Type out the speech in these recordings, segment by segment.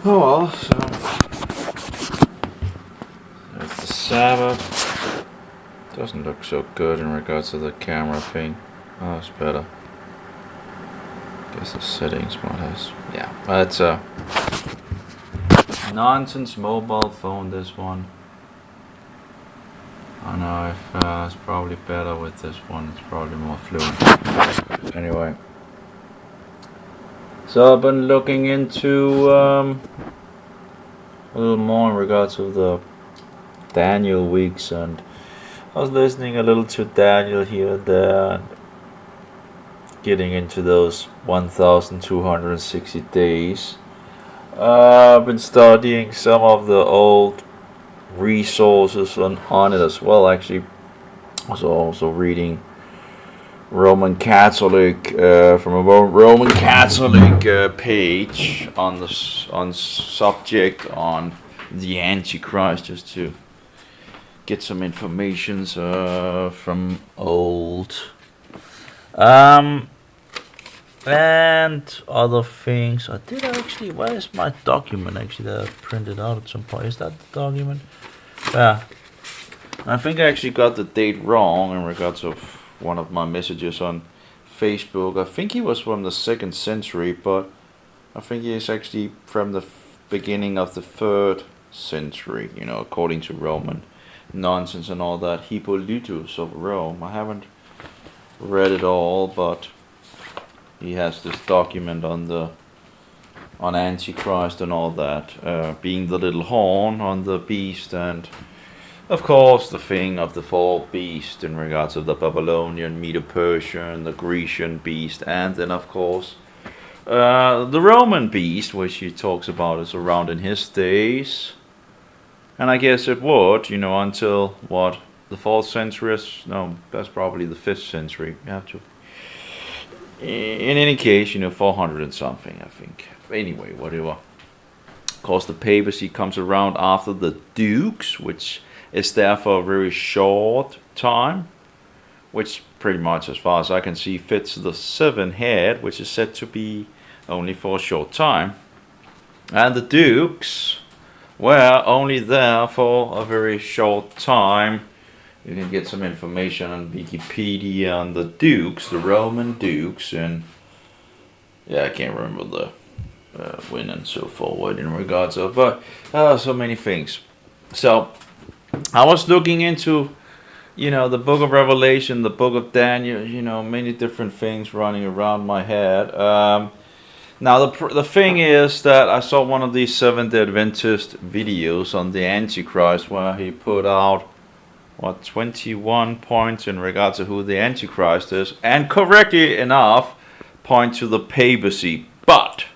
Oh well, so there's the Sabbath. Doesn't look so good in regards to the camera thing. Oh, it's better. Guess the settings might has. Yeah, but it's a nonsense mobile phone. This one. I know if it's probably better with this one. It's probably more fluent. Anyway, so I've been looking into a little more in regards to the Daniel weeks, and I was listening a little to Daniel here and there, and getting into those 1,260 days. I've been studying some of the old resources on it as well. Actually, I was also reading Roman Catholic from a Roman Catholic page on the on subject on the Antichrist, just to get some information from old and other things. I did actually. Where is my document actually that I printed out at some point? Is that the document? Yeah. I think I actually got the date wrong in regards of one of my messages on Facebook. I think he was from the 2nd century, but I think he is actually from the beginning of the 3rd century, according to Roman nonsense and all that. Hippolytus of Rome. I haven't read it all, but he has this document on Antichrist and all that, being the little horn on the beast, and of course the thing of the four beast in regards of the Babylonian, Medo-Persian, the Grecian beast, and then of course the Roman beast, which he talks about is around in his days. And I guess it would, until what, the 4th century? No, that's probably the 5th century. You have to. In any case, 400 and something, I think. Anyway, whatever. Of course, the papacy comes around after the dukes, which is there for a very short time, which pretty much, as far as I can see, fits the 7th head, which is said to be only for a short time. And the dukes were only there for a very short time. You can get some information on Wikipedia on the dukes, the Roman dukes, and yeah, I can't remember the when and so forward in regards of, but so many things. So I was looking into, the book of Revelation, the book of Daniel, many different things running around my head. Now the thing is that I saw one of these Seventh-day Adventist videos on the Antichrist where he put out 21 points in regards to who the Antichrist is, and correctly enough point to the papacy. But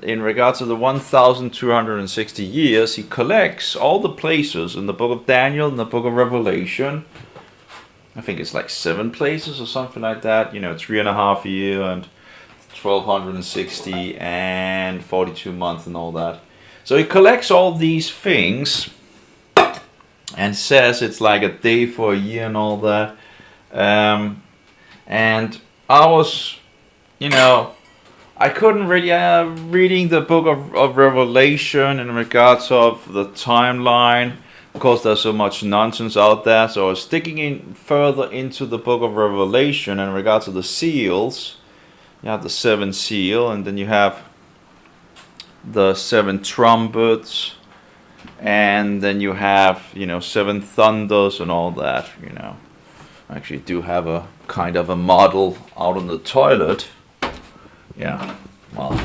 in regards to the 1,260 years, he collects all the places in the book of Daniel and the book of Revelation. I think it's like 7 places or something like that. 3.5 years and 1,260 and 42 months and all that. So he collects all these things and says it's like a day for a year and all that. And I was, I couldn't really, reading the book of Revelation in regards of the timeline. Of course, there's so much nonsense out there, so I was sticking in further into the book of Revelation in regards to the seals. You have the 7th seal, and then you have the 7 trumpets, and then you have 7 thunders and all that. I actually do have a kind of a model out on the toilet. Yeah, well,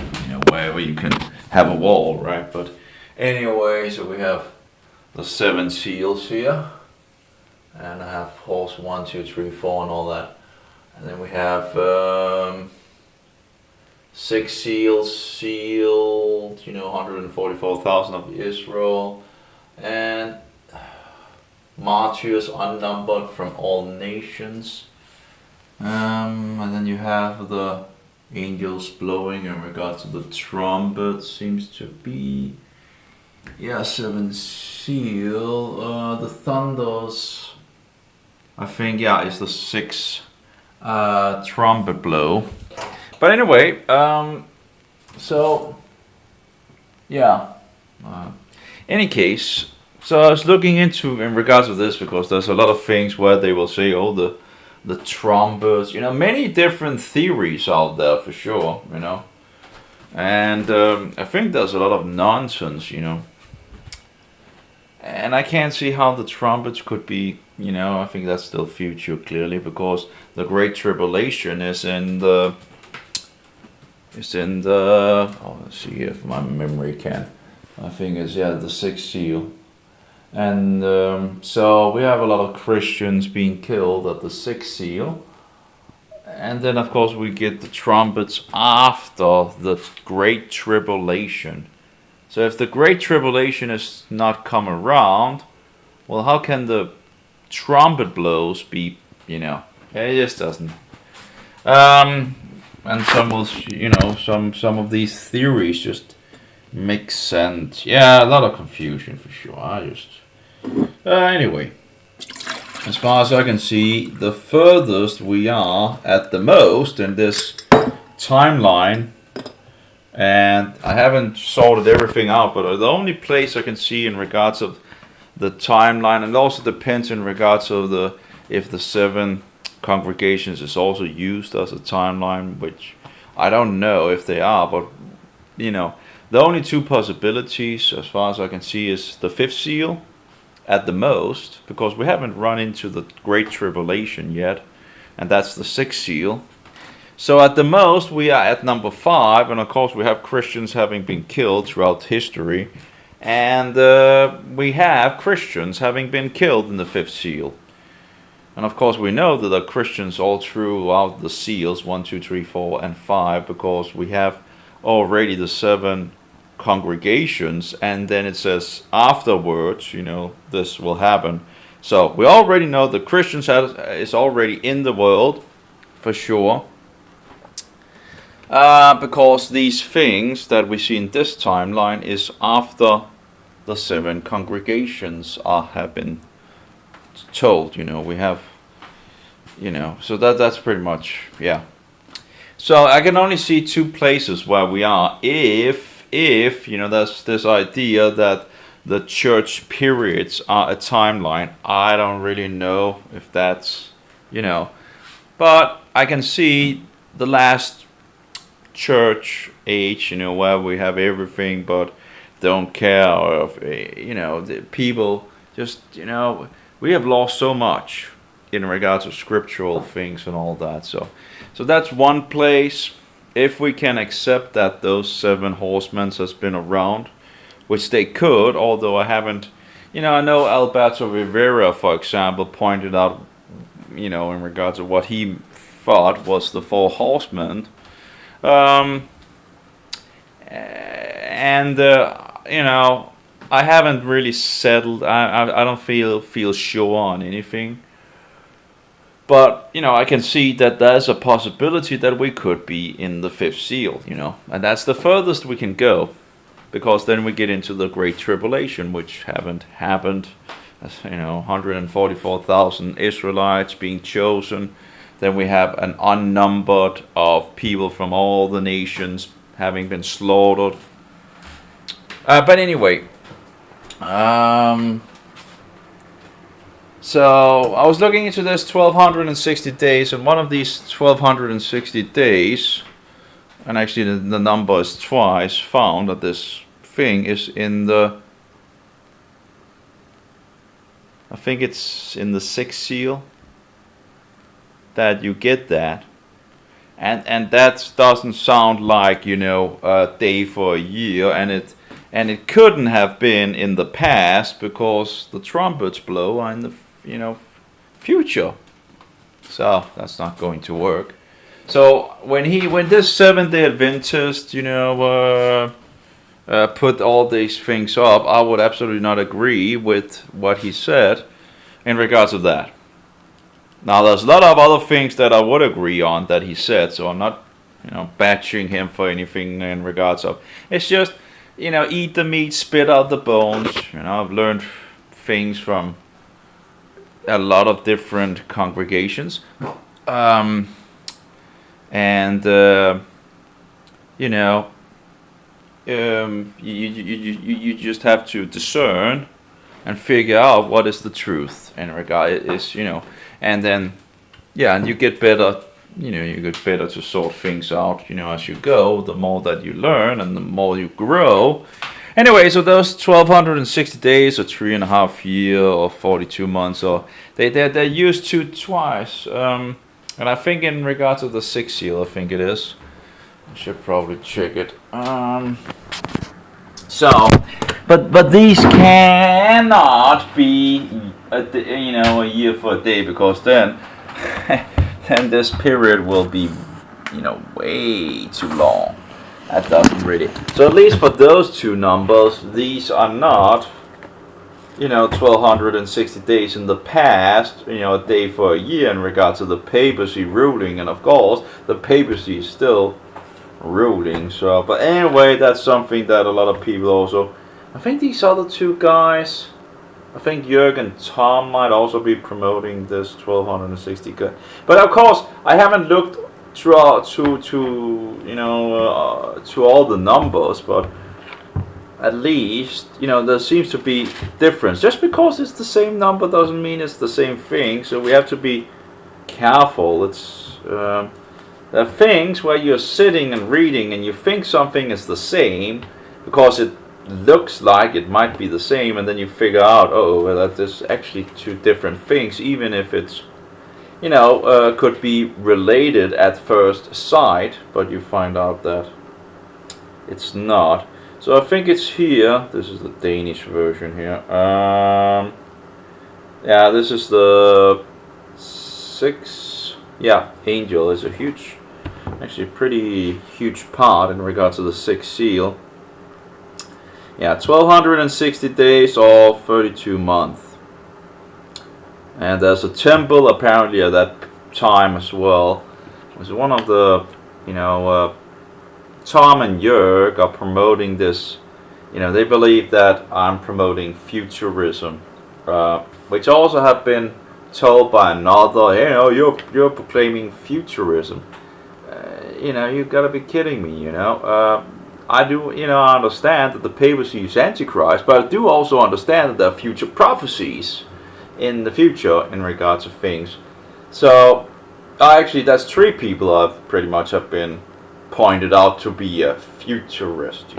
wherever you can have a wall, right? But anyway, so we have the 7 seals here, and I have horse 1, 2, 3, 4 and all that, and then we have 6 seals sealed, 144,000 of Israel, and martyrs unnumbered from all nations. And then you have the angels blowing in regards to the trumpet, seems to be, 7 seal. The thunders, I think, is the 6 trumpet blow. But anyway, so Yeah. Any case, so I was looking into in regards to this because there's a lot of things where they will say, oh, the trumpets, many different theories out there for sure, and I think there's a lot of nonsense. And I can't see how the trumpets could be, I think that's still future clearly because the Great Tribulation is in the. Oh, let's see if my memory can. I think it's the sixth seal, and so we have a lot of Christians being killed at the sixth seal, and then of course we get the trumpets after the Great Tribulation. So if the Great Tribulation is not come around, well, how can the trumpet blows be? It just doesn't. And some will, some of these theories just make sense. Yeah, a lot of confusion for sure. Anyway, as far as I can see, the furthest we are at the most in this timeline. And I haven't sorted everything out, but the only place I can see in regards of the timeline, and it also depends in regards of if the 7 congregations is also used as a timeline, which I don't know if they are, but the only 2 possibilities as far as I can see is the 5th seal at the most, because we haven't run into the Great Tribulation yet, and that's the 6th seal. So at the most, we are at number 5, and of course we have Christians having been killed throughout history, and we have Christians having been killed in the 5th seal. And of course we know that there are Christians all throughout the seals, 1, 2, 3, 4, and 5, because we have already the 7 congregations, and then it says afterwards, this will happen. So we already know the Christians is already in the world, for sure. Because these things that we see in this timeline is after the 7 congregations have been told. We have, so that's pretty much, yeah. So I can only see 2 places where we are if there's this idea that the church periods are a timeline. I don't really know if that's, but I can see the last church age, where we have everything but don't care, or the people just, we have lost so much in regards to scriptural things and all that. So that's one place. If we can accept that those 7 horsemen has been around, which they could, although I haven't, I know Alberto Rivera, for example, pointed out, in regards to what he thought was the 4 horsemen. I haven't really settled. I don't feel sure on anything. But I can see that there's a possibility that we could be in the 5th seal. And that's the furthest we can go, because then we get into the Great Tribulation, which haven't happened. 144,000 Israelites being chosen. Then we have an unnumbered of people from all the nations having been slaughtered. But anyway, so I was looking into this 1260 days, and one of these 1260 days, and actually the number is twice found that this thing is in I think it's in the 6th seal that you get that, and that doesn't sound like a day for a year, and it couldn't have been in the past because the trumpets blow are in the future, so that's not going to work. So when this Seventh-day Adventist put all these things up, I would absolutely not agree with what he said in regards to that. Now, there's a lot of other things that I would agree on that he said, so I'm not, bashing him for anything in regards of. It's just, eat the meat, spit out the bones. I've learned things from a lot of different congregations, and you just have to discern and figure out what is the truth in regard is, and then yeah, and you get better. You get better to sort things out. As you go, the more that you learn and the more you grow. Anyway, so those 1260 days, or 3.5 years, or 42 months, or they're used to twice. And I think in regard to the 6 seal, I think it is. I should probably check it. So, but these cannot be a year for a day, because then then this period will be way too long. That doesn't really. So at least for those two numbers, these are not 1260 days in the past, a day for a year in regard to the papacy ruling, and of course the papacy is still ruling. So, but anyway, that's something that a lot of people also. I think these other two guys, I think Jörg and Tom might also be promoting this 1260. But of course, I haven't looked throughout to all the numbers, but at least there seems to be difference. Just because it's the same number doesn't mean it's the same thing. So we have to be careful. It's there are things where you're sitting and reading and you think something is the same because it looks like it might be the same, and then you figure out, that there's actually two different things, even if it's could be related at first sight, but you find out that it's not. So I think it's here. This is the Danish version here. Yeah, this is the 6. Yeah, angel is a huge, actually pretty huge part in regards to the 6 seal. Yeah, 1260 days or 32 months. And there's a temple apparently at that time as well. It was one of the, Tom and Jörg are promoting this. They believe that I'm promoting futurism, which also have been told by another. You're proclaiming futurism. You gotta be kidding me. I do. I understand that the papacy is Antichrist, but I do also understand that there are future prophecies in the future in regards to things. So actually, that's 3 people I've pretty much have been pointed out to be a futurist.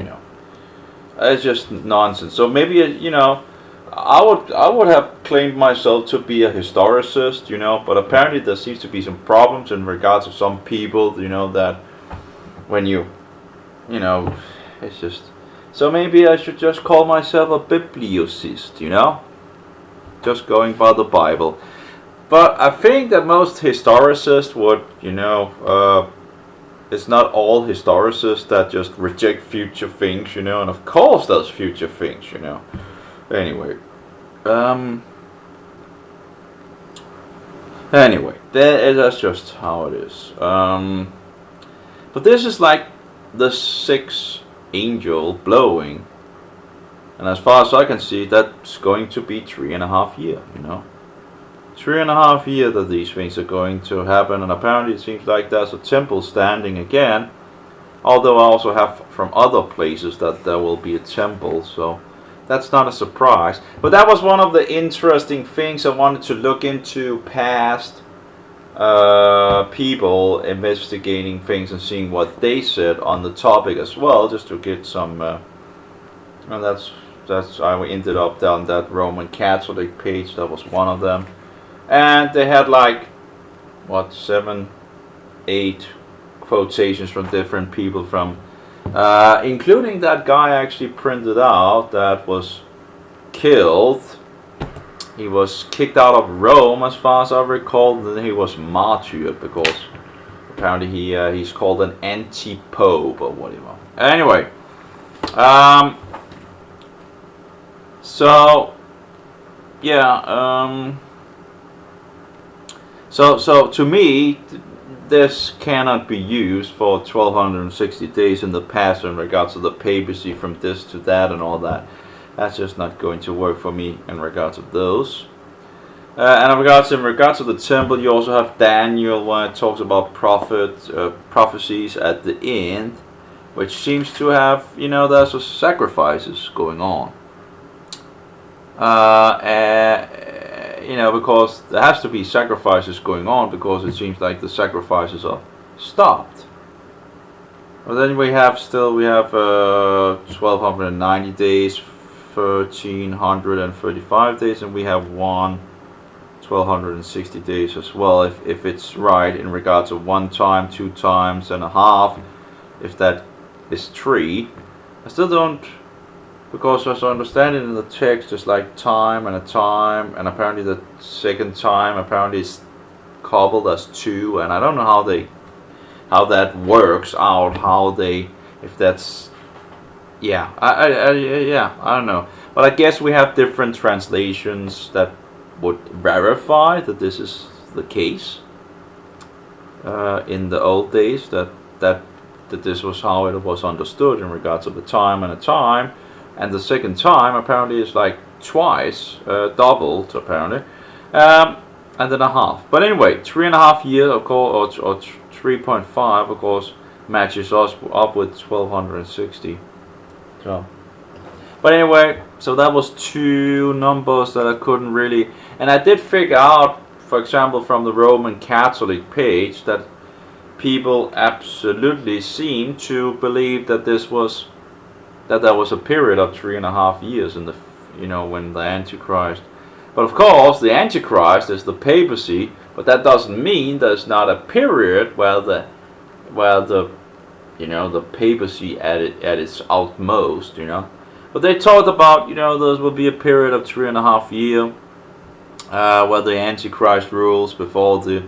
It's just nonsense. So maybe I would have claimed myself to be a historicist, but apparently there seems to be some problems in regards to some people, that when it's just. So maybe I should just call myself a bibliocist, just going by the Bible. But I think that most historicists would, it's not all historicists that just reject future things, and of course there's future things, Anyway, that's just how it is. But this is like the 6 angel blowing. And as far as I can see, that's going to be 3.5 years, 3.5 years that these things are going to happen. And apparently it seems like there's a temple standing again. Although I also have from other places that there will be a temple, so that's not a surprise. But that was one of the interesting things I wanted to look into past people investigating things and seeing what they said on the topic as well, just to get some. And that's I ended up down that Roman Catholic page. That was one of them, and they had like 7, 8 quotations from different people, from including that guy I actually printed out that was killed. He was kicked out of Rome, as far as I recall, and then he was martyred because apparently he's called an anti-pope or whatever. Anyway, so yeah, so to me, this cannot be used for 1260 days in the past in regards to the papacy, from this to that and all that. That's just not going to work for me in regards to those. And in regards to the temple, you also have Daniel, when it talks about prophecies at the end. which seems to have, there's a sacrifices going on. Because there has to be sacrifices going on, because it seems like the sacrifices are stopped. But then we have 1290 days, 1335 days, and we have 1260 days as well, if it's right in regards of 1 time, 2 times and a half, if that is 3. I still don't, because as I understand it in the text, it's like time and a time, and apparently the second time apparently is coupled as 2, and I don't know how that works out, if that's, I don't know. But I guess we have different translations that would verify that this is the case in the old days, that this was how it was understood in regards of the time and a time, and the second time apparently is like twice, doubled apparently, and then a half. But anyway, 3.5 years, of course, or 3.5, of course, matches us up with 1260. So, but anyway, so that was 2 numbers that I couldn't really, and I did figure out, for example, from the Roman Catholic page, that people absolutely seem to believe that there was a period of 3.5 years in the, when the Antichrist. But of course, the Antichrist is the papacy, but that doesn't mean there's not a period where the papacy at its utmost, But they talked about, there will be a period of 3.5 years where the Antichrist rules before the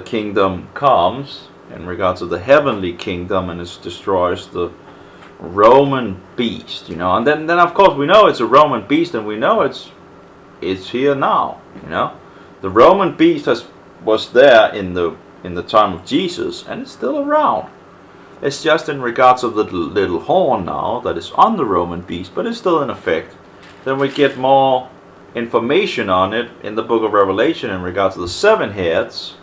kingdom comes, in regards to the heavenly kingdom, and it destroys the Roman beast, And then of course we know it's a Roman beast, and we know it's here now, The Roman beast was there in the time of Jesus, and it's still around. It's just in regards of the little horn now that is on the Roman beast, but it's still in effect. Then we get more information on it in the book of Revelation in regards to the 7 heads.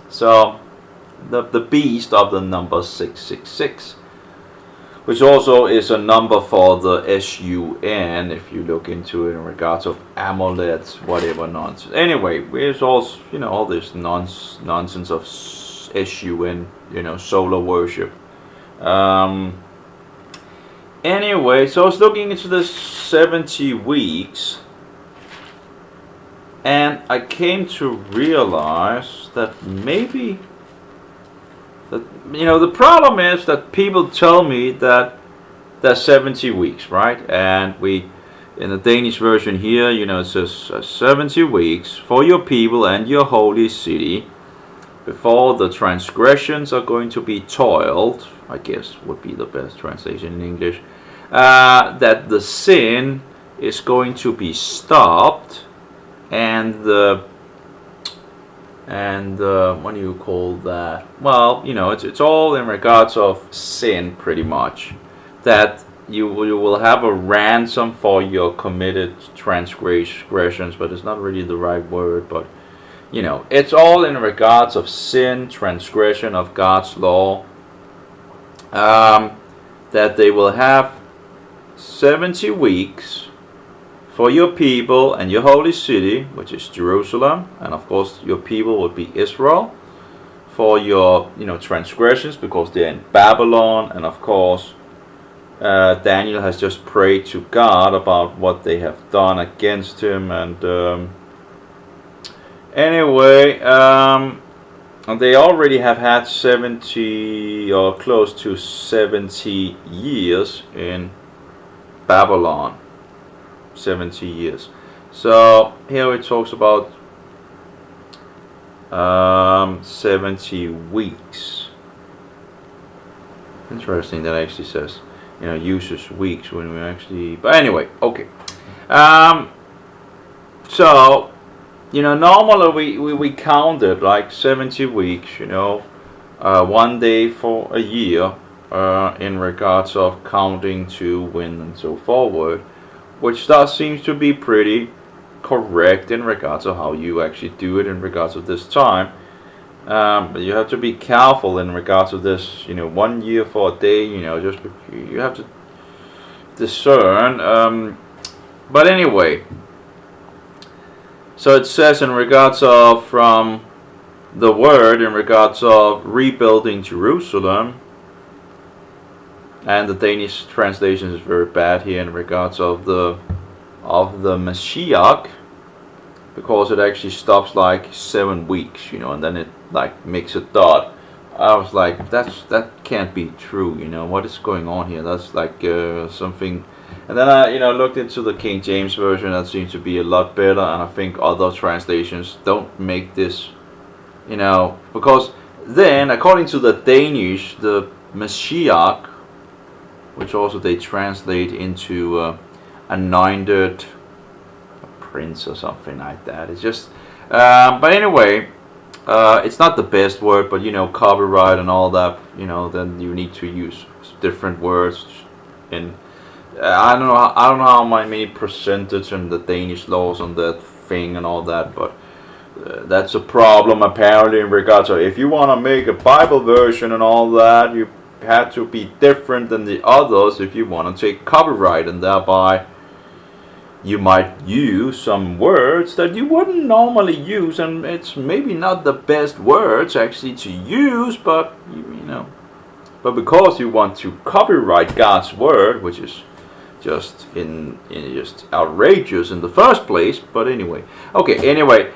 So the beast of the number 666, which also is a number for the SUN, if you look into it in regards of amulets, whatever nonsense. Anyway, there's also, all this nonsense of SUN, solar worship. Anyway, so I was looking into the 70 weeks, and I came to realize that maybe, the problem is that people tell me that there's 70 weeks, right? And in the Danish version here, it says 70 weeks for your people and your holy city before the transgressions are going to be toiled, I guess would be the best translation in English, that the sin is going to be stopped, and what do you call that? Well, it's all in regards of sin, pretty much. That you will have a ransom for your committed transgressions, but it's not really the right word. But it's all in regards of sin, transgression of God's law. That they will have 70 weeks for your people and your holy city, which is Jerusalem, and of course your people would be Israel, for your transgressions, because they're in Babylon, and of course Daniel has just prayed to God about what they have done against him, and anyway, and they already have had 70 or close to 70 years in Babylon. 70 years. So here it talks about 70 weeks. Interesting that actually says, uses weeks when we actually, but anyway, okay. So, normally we counted like 70 weeks, 1 day for a year, in regards of counting to win and so forward, which does seems to be pretty correct in regards of how you actually do it in regards of this time. But you have to be careful in regards to this. 1 year for a day. Just you have to discern. But anyway, so it says in regards of from the word in regards of rebuilding Jerusalem, and the Danish translation is very bad here in regards of the Mashiach, because it actually stops like 7 weeks, and then it like makes a dot. I was like, that can't be true, what is going on here? That's like something. And then I looked into the King James version. That seems to be a lot better, and I think other translations don't make this, because then according to the Danish, the Mashiach, which also they translate into anointed prince or something like that. It's just, but anyway, it's not the best word, but copyright and all that. Then you need to use different words. And I don't know how many percentage in the Danish laws on that thing and all that, but that's a problem apparently in regards to if you want to make a Bible version and all that, you had to be different than the others if you want to take copyright, and thereby you might use some words that you wouldn't normally use, and it's maybe not the best words actually to use, but but because you want to copyright God's word, which is just just outrageous in the first place. But anyway,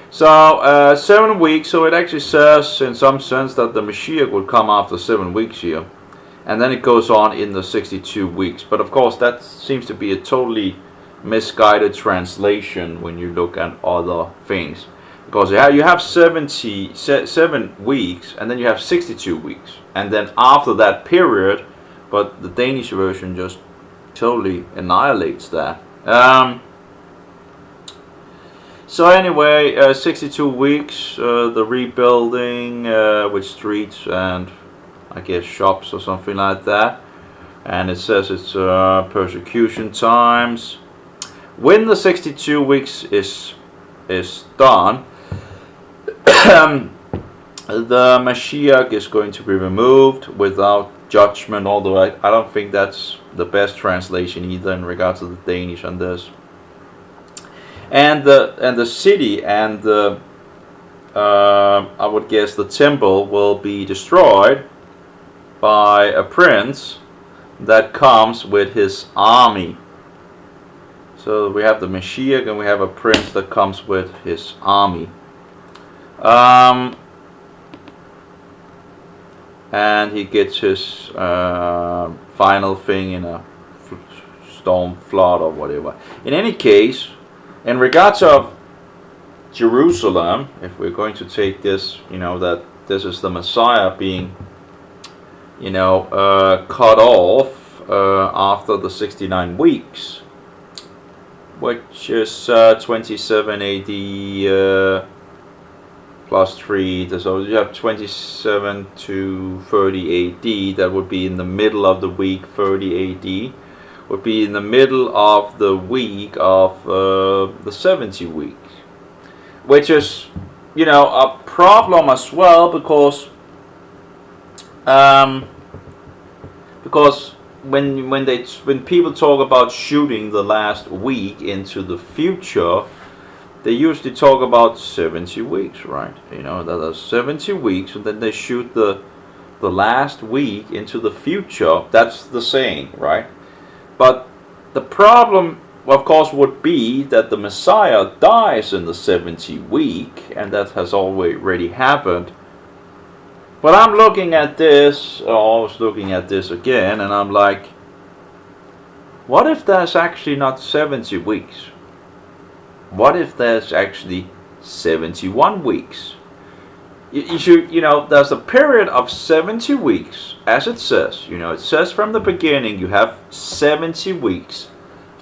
so 7 weeks. So it actually says in some sense that the Mashiach would come after 7 weeks here. And then it goes on in the 62 weeks. But of course, that seems to be a totally misguided translation when you look at other things. Because you have 7 weeks, and then you have 62 weeks. And then after that period, but the Danish version just totally annihilates that. So anyway, 62 weeks, the rebuilding with streets and I guess shops or something like that, and it says it's persecution times. When the 62 weeks is done, the Mashiach is going to be removed without judgment. Although I don't think that's the best translation either in regards to the Danish on this. And the city and the I would guess the temple will be destroyed by a prince that comes with his army. So we have the Mashiach and we have a prince that comes with his army. And he gets his final thing in a storm, flood, or whatever. In any case, in regards of Jerusalem, if we're going to take this, that this is the Messiah being cut off after the 69 weeks, which is 27 AD plus 3. So you have 27 to 30 AD. That would be in the middle of the week. 30 AD would be in the middle of the week of the 70 weeks, which is a problem as well, because when people talk about shooting the last week into the future, they usually talk about 70 weeks, right? That are 70 weeks, and then they shoot the last week into the future. That's the saying, right? But the problem, of course, would be that the Messiah dies in the 70th week, and that has already happened. But I'm looking at this, I was looking at this again, and I'm like, what if there's actually not 70 weeks? What if there's actually 71 weeks? You should, there's a period of 70 weeks, as it says. It says from the beginning you have 70 weeks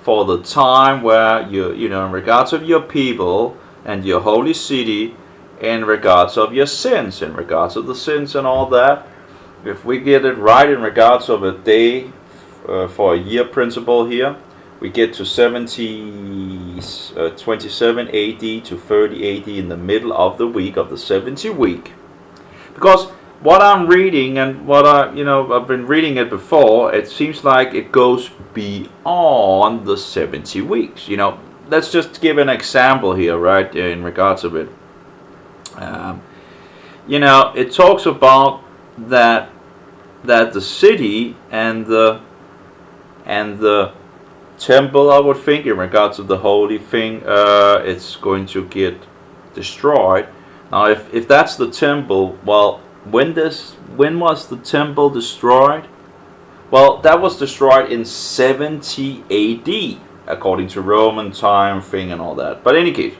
for the time where in regards of your people and your holy city, in regards of your sins, in regards of the sins and all that. If we get it right in regards of a day for a year principle here, we get to 27 AD to 30 AD in the middle of the week of the 70th week. Because what I'm reading and what I've been reading it before, it seems like it goes beyond the 70 weeks. Let's just give an example here, right, in regards of it. It talks about that the city and the temple, I would think, in regards to the holy thing, it's going to get destroyed. Now, if that's the temple, well, when was the temple destroyed? Well, that was destroyed in 70 AD, according to Roman time thing and all that. But in any case,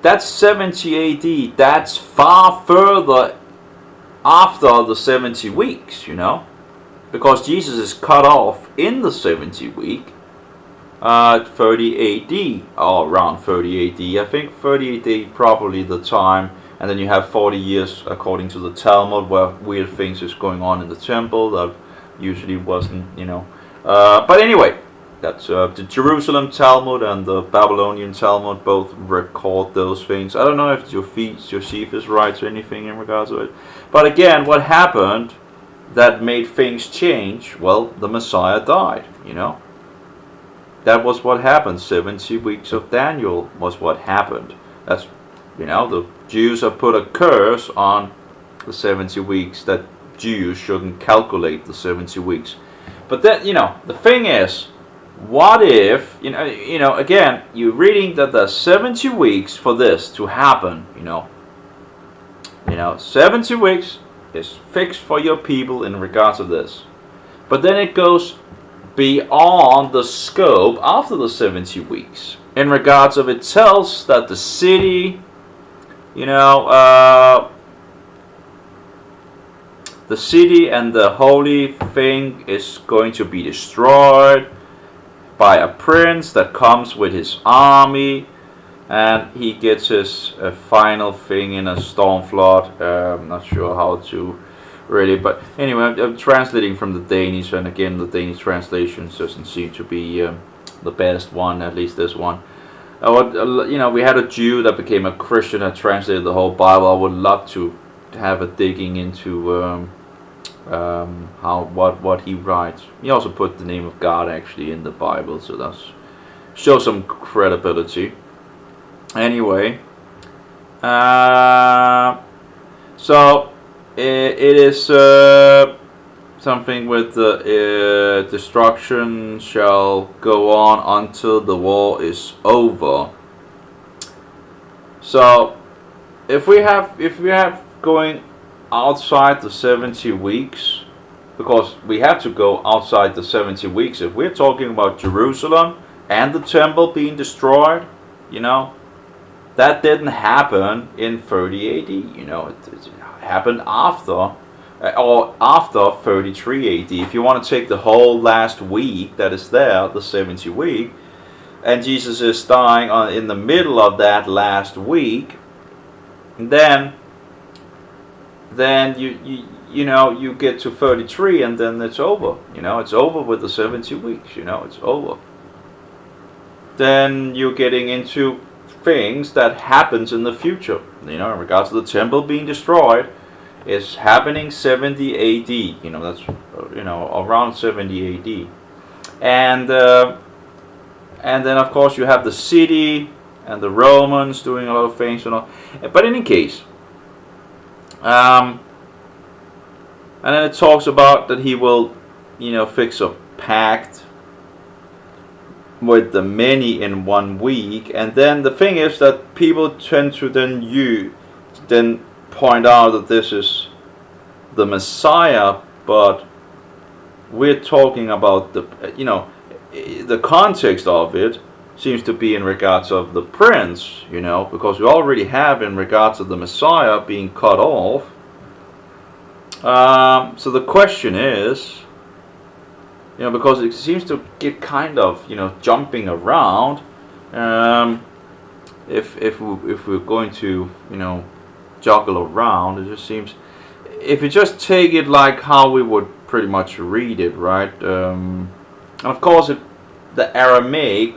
that's 70 AD. That's far further after the 70 weeks, because Jesus is cut off in the 70 week, 30 AD, or around 30 AD. I think 30 AD probably the time, and then you have 40 years according to the Talmud where weird things is going on in the temple that usually wasn't, but anyway, that's the Jerusalem Talmud and the Babylonian Talmud both record those things. I don't know if Josephus writes anything in regards to it. But again, what happened that made things change? Well, the Messiah died, That was what happened. 70 weeks of Daniel was what happened. That's, the Jews have put a curse on the 70 weeks that Jews shouldn't calculate the 70 weeks. But then, the thing is, what if, again, you're reading that there's 70 weeks for this to happen, 70 weeks is fixed for your people in regards to this. But then it goes beyond the scope after the 70 weeks. In regards of it tells that the city, the city and the holy thing is going to be destroyed by a prince that comes with his army, and he gets his final thing in a storm flood. I'm not sure how to really, but anyway, I'm translating from the Danish, and again, the Danish translation doesn't seem to be the best one, at least this one. We had a Jew that became a Christian and translated the whole Bible. I would love to have a digging into what he writes. He also put the name of God actually in the Bible, so that shows some credibility. Anyway, so it is something with the destruction shall go on until the war is over. So if we have going outside the 70 weeks, because we have to go outside the 70 weeks. If we're talking about Jerusalem and the temple being destroyed, that didn't happen in 30 AD. It happened after, or after 33 AD. If you want to take the whole last week that is there, the 70 week, and Jesus is dying in the middle of that last week, then you get to 33 and then it's over. It's over with the 70 weeks. It's over. Then you're getting into things that happens in the future. In regards to the temple being destroyed, it's happening 70 AD. That's around 70 AD, and then of course you have the city and the Romans doing a lot of things and all. But in any case. And then it talks about that he will, fix a pact with the many in 1 week. And then the thing is that people tend to then point out that this is the Messiah, but we're talking about the context of it seems to be in regards of the prince, because we already have in regards of the Messiah being cut off. So the question is, because it seems to get kind of, jumping around. If we're going to, juggle around, it just seems, if you just take it like how we would pretty much read it, right? And of course, the Aramaic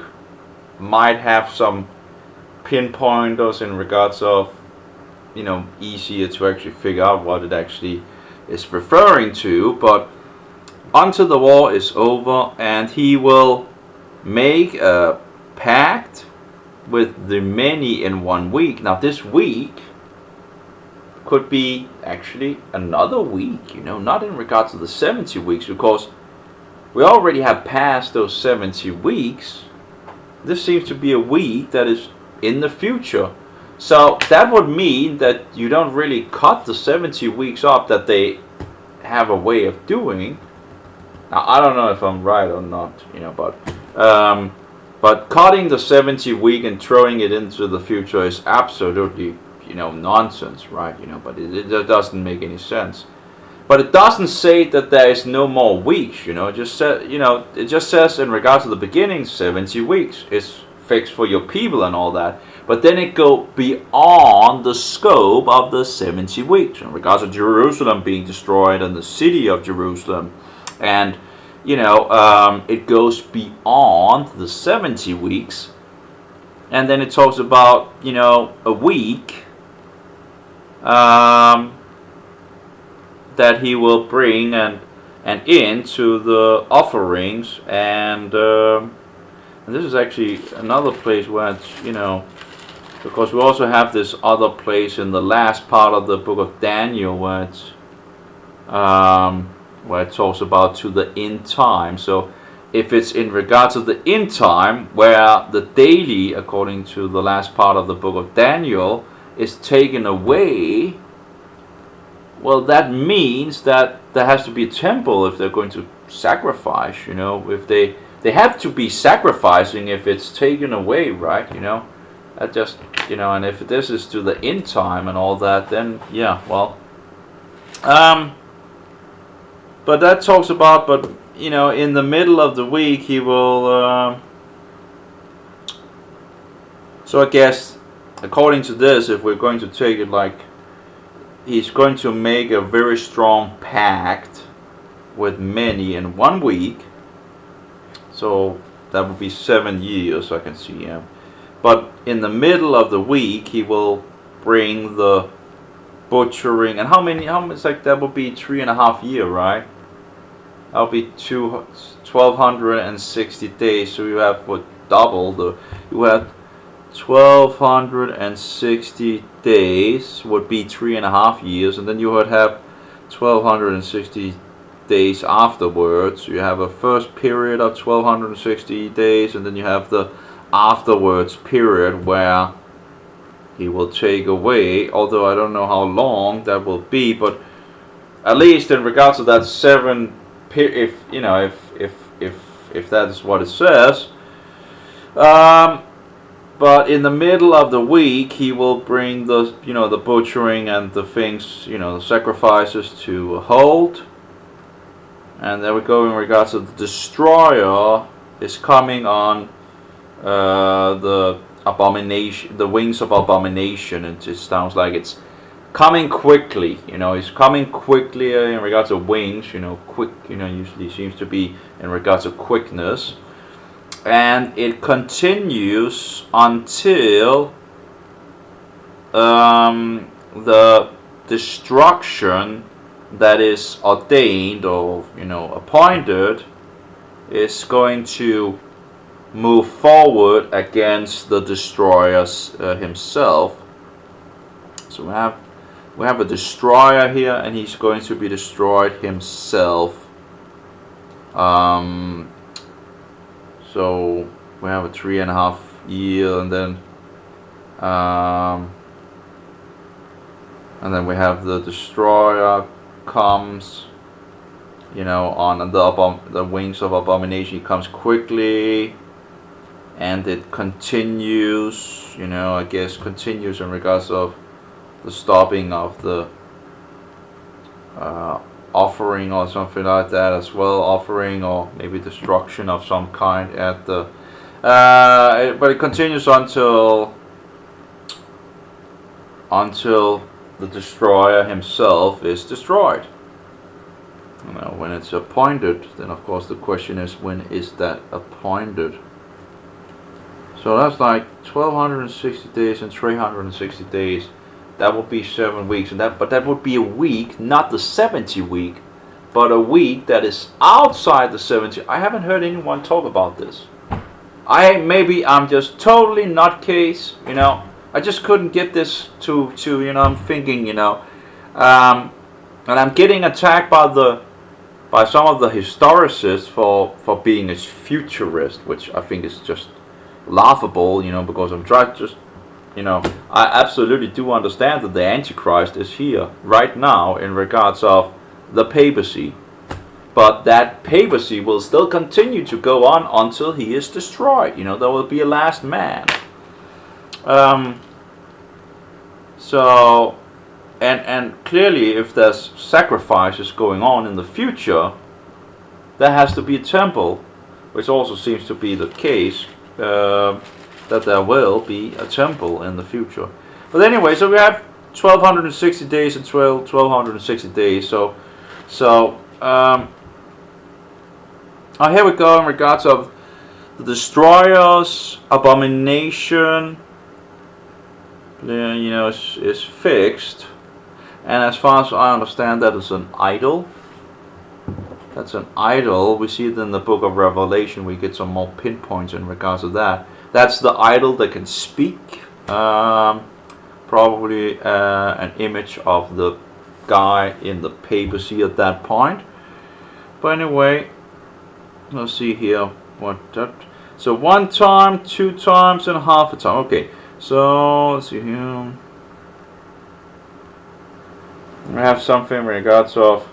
might have some pinpointers in regards of easier to actually figure out what it actually is referring to. But until the war is over, and he will make a pact with the many in 1 week. Now this week could be actually another week, not in regards to the 70 weeks, because we already have passed those 70 weeks. This seems to be a week that is in the future. So that would mean that you don't really cut the 70 weeks up that they have a way of doing. Now I don't know if I'm right or not, but cutting the 70 week and throwing it into the future is absolutely nonsense, right? But it doesn't make any sense. But it doesn't say that there is no more weeks, it just it just says in regards to the beginning 70 weeks is fixed for your people and all that. But then it go beyond the scope of the 70 weeks in regards to Jerusalem being destroyed and the city of Jerusalem, and it goes beyond the 70 weeks, and then it talks about a week that he will bring an end to the offerings, and this is actually another place where it's because we also have this other place in the last part of the book of Daniel where it talks about to the end time. So if it's in regards to the end time, where the daily, according to the last part of the book of Daniel, is taken away, well, that means that there has to be a temple if they're going to sacrifice. If they have to be sacrificing if it's taken away, right? That just and if this is to the end time and all that, then yeah, well, but that talks about, but in the middle of the week he will. So I guess, according to this, if we're going to take it like, he's going to make a very strong pact with many in 1 week. So that would be 7 years, I can see. Yeah. But in the middle of the week, he will bring the butchering. And how much, like, that would be 3.5 years, right? That would be 1,260 days. So you have you have 1,260 days would be 3.5 years, and then you would have 1,260 days afterwards. You have a first period of 1,260 days, and then you have the afterwards period where he will take away, although I don't know how long that will be, but at least in regards to that if that is what it says, but in the middle of the week he will bring the the butchering and the things, the sacrifices to a halt. And there we go. In regards to the destroyer is coming on the abomination, the wings of abomination. It just sounds like it's coming quickly. It's coming quickly in regards to wings. Quick. Usually seems to be in regards to quickness, and it continues until the destruction that is ordained or appointed is going to move forward against the destroyer himself. So we have a destroyer here, and he's going to be destroyed himself. So we have a 3.5 year, and then we have the destroyer comes, on the wings of abomination. He comes quickly, and it continues. I guess continues in regards of the stopping of the offering or something like that as well, offering or maybe destruction of some kind at the. But it continues until the destroyer himself is destroyed. When it's appointed, then of course the question is, when is that appointed? So that's like 1,260 days and 360 days. that would be 7 weeks, and but that would be a week, not the 70 week, but a week that is outside the 70. I haven't heard anyone talk about this. Maybe I'm just totally nutcase, you know. I just couldn't get this to you know. I'm thinking, you know, and I'm getting attacked by some of the historicists for being a futurist, which I think is just laughable, you know, because I'm trying just, you know, I absolutely do understand that the Antichrist is here right now in regards of the papacy. But that papacy will still continue to go on until he is destroyed. You know, there will be a last man. So, and clearly, if there's sacrifices going on in the future, there has to be a temple, which also seems to be the case, that there will be a temple in the future. But anyway, so we have 1260 days and 1260 days. So, here we go in regards of the destroyers, abomination, you know, is fixed. And as far as I understand, that is an idol. That's an idol. We see it in the book of Revelation. We get some more pinpoints in regards to that. That's the idol that can speak. Probably an image of the guy in the papacy at that point. But anyway, let's see here. So 1 time, 2 times, and half a time. Okay. So let's see here. I have something in regards of,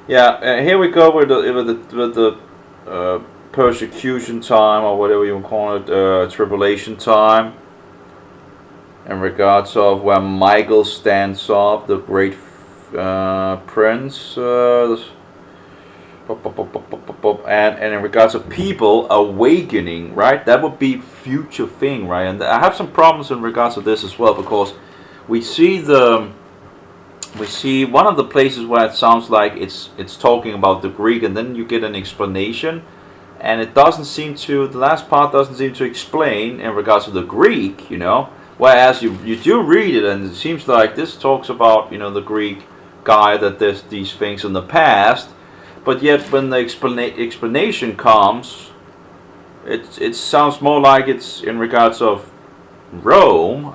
yeah. Here we go with the persecution time, or whatever you call it, tribulation time. In regards of where Michael stands up, the great prince, and in regards of people awakening, right? That would be future thing, right? And I have some problems in regards to this as well, because we see one of the places where it sounds like it's talking about the Greek, and then you get an explanation, and it doesn't seem to, the last part doesn't seem to explain in regards to the Greek, you know, whereas you do read it, and it seems like this talks about, you know, the Greek guy that does these things in the past, but yet when the explanation comes, it sounds more like it's in regards of Rome.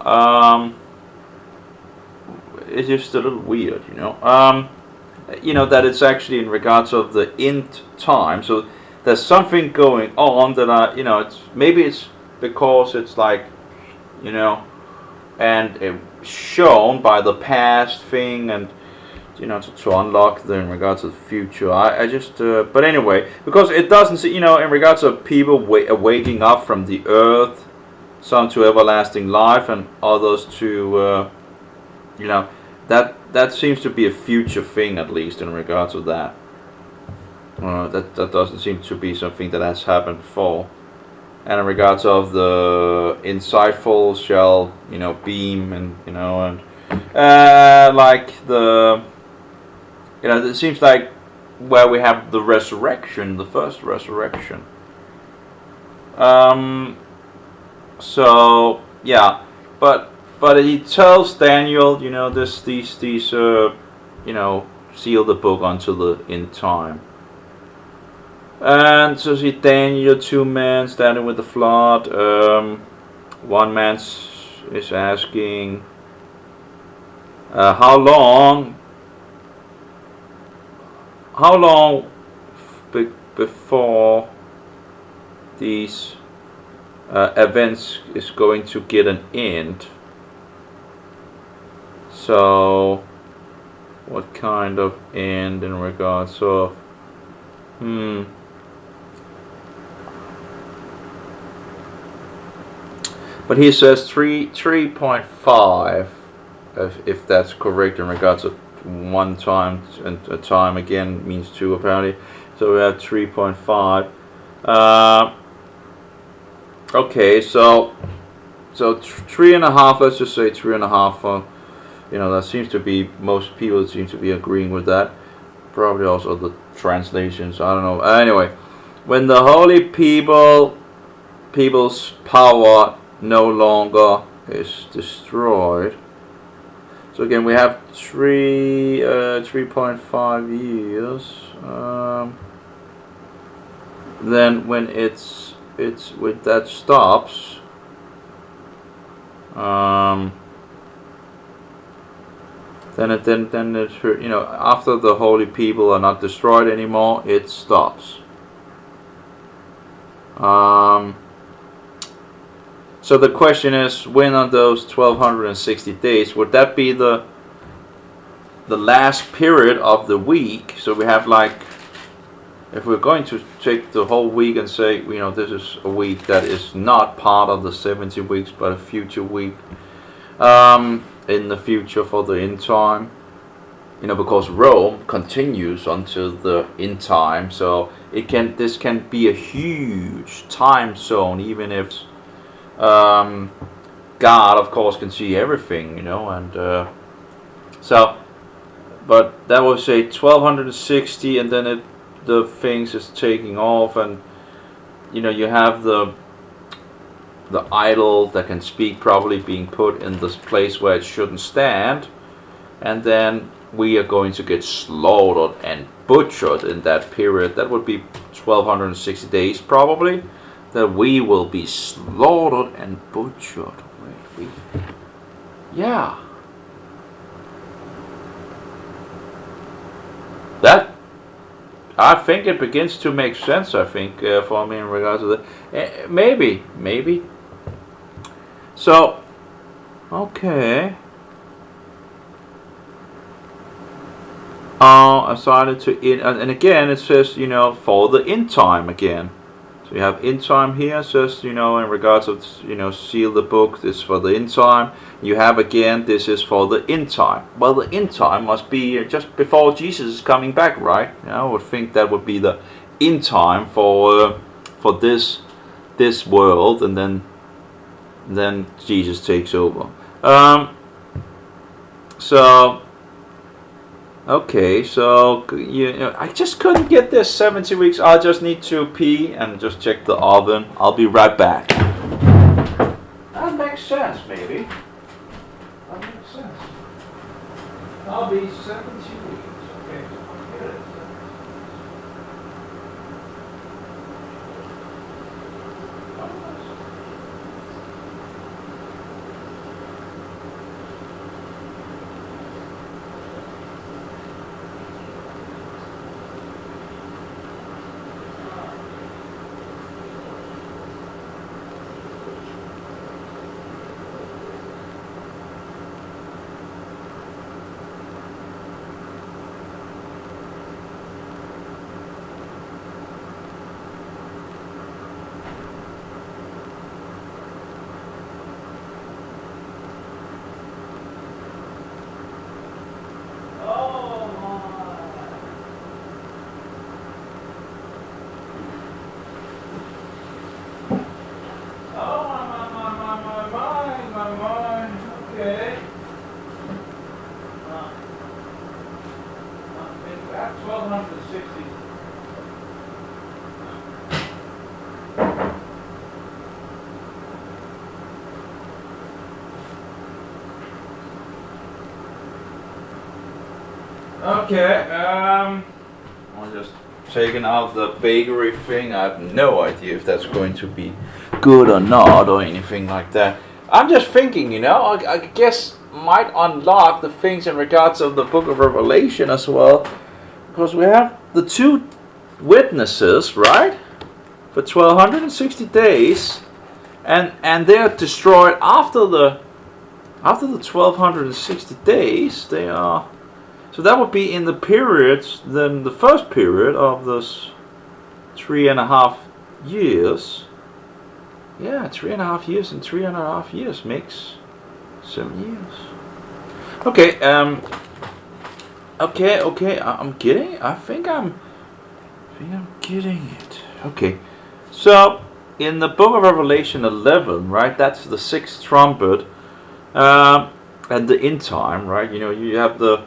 It's just a little weird, you know. You know, that it's actually in regards of the end time. So there's something going on that you know, maybe it's because it's like, you know, and shown by the past thing, and you know, to unlock the in regards to the future. I just but anyway, because it doesn't see, you know, in regards of people waking up from the earth, some to everlasting life, and others to you know, that seems to be a future thing, at least in regards to that. That doesn't seem to be something that has happened before. And in regards of the insightful shall, you know, beam, and you know, and like the, you know, it seems like where we have the resurrection, the first resurrection. So yeah, but he tells Daniel, you know, these you know, seal the book until the end time. And so see Daniel, 2 men standing with the flood. One man is asking, how long before these events is going to get an end? So what kind of end in regards of but he says 3.5, if that's correct, in regards of 1 time, and a time again means 2 apparently. So we have 3.5. Okay, so 3.5. Let's just say 3.5. You know, that seems to be, most people seem to be agreeing with that. Probably also the translations, I don't know. Anyway, when the holy people's power no longer is destroyed. So again, we have 3.5 years. Then when it's with that stops, then it you know, after the holy people are not destroyed anymore, it stops. So the question is, when on those 1260 days would that be the last period of the week? So we have, like, if we're going to take the whole week and say, you know, this is a week that is not part of the 70 weeks but a future week in the future for the end time, you know, because Rome continues until the end time, so this can be a huge time zone, even if God of course can see everything, you know, and so, but that would say 1260, and then the things is taking off, and you know, you have the idol that can speak probably being put in this place where it shouldn't stand, and then we are going to get slaughtered and butchered in that period. That would be 1260 days probably, that we will be slaughtered and butchered. Yeah. That, I think it begins to make sense, I think, for me in regards to that. Maybe. So, okay. Assigned to in, and again it says, you know, for the end time again. So you have end time here, says, you know, in regards of, you know, seal the book, this is for the end time. You have again, this is for the end time. Well, the end time must be just before Jesus is coming back, right? You know, I would think that would be the end time for this world, and then Jesus takes over. So okay, so you know, I just couldn't get this 70 weeks. I just need to pee and just check the oven. I'll be right back. That makes sense, maybe. That makes sense. I'll be 70 weeks. Okay, I'll get it. Okay. That's 1260. Okay, I'm just taking out the bakery thing. I have no idea if that's going to be good or not or anything like that. I'm just thinking, you know, I guess might unlock the things in regards of the book of Revelation as well, because we have the two witnesses, right, for 1260 days, and they are destroyed after the 1260 days. They are. So that would be in the periods, then the first period of this 3.5 years. Yeah, 3.5 years and 3.5 years makes 7 years. Okay, okay, I'm getting, I think I'm getting it. Okay, so in the book of Revelation 11, right, that's the sixth trumpet, and the end time, right, you know, you have the,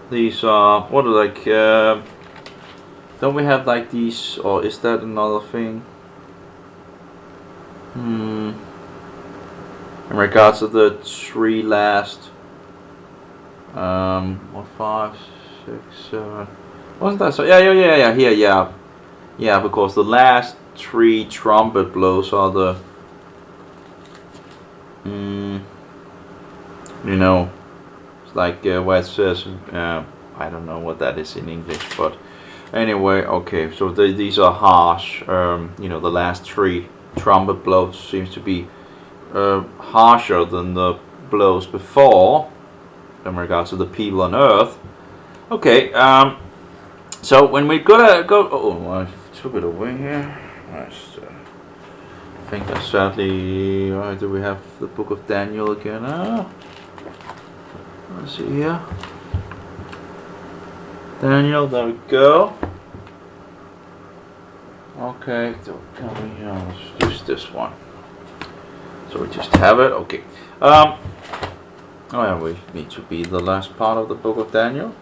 these what are like, don't we have like these, or is that another thing? in regards to the three last, what, 5, 6, 7, wasn't that so? Yeah, because the last 3 trumpet blows are the, it's like where it says, I don't know what that is in English, but anyway, okay, so these are harsh, the last 3 trumpet blows seems to be harsher than the blows before in regards to the people on earth. Okay, so when we gotta go, I took it away here. Nice. I think I sadly, do we have the book of Daniel again? Let's see here. Daniel, there we go. Okay, so can we let's use this one. So we just have it. Okay. Oh yeah, we need to be the last part of the book of Daniel.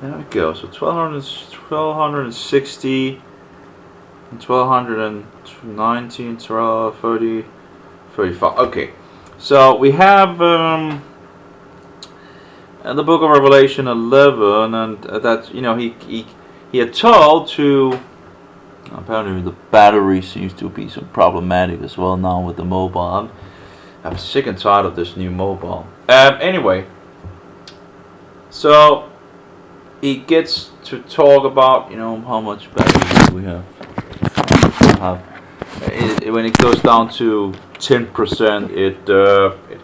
There we go. So 1260 and 1290 and 1230, 35. Okay. So we have the book of Revelation 11, and that he had told to. Apparently the battery seems to be some problematic as well now with the mobile. I'm sick and tired of this new mobile. Anyway, so he gets to talk about how much battery we have. When it goes down to 10%, it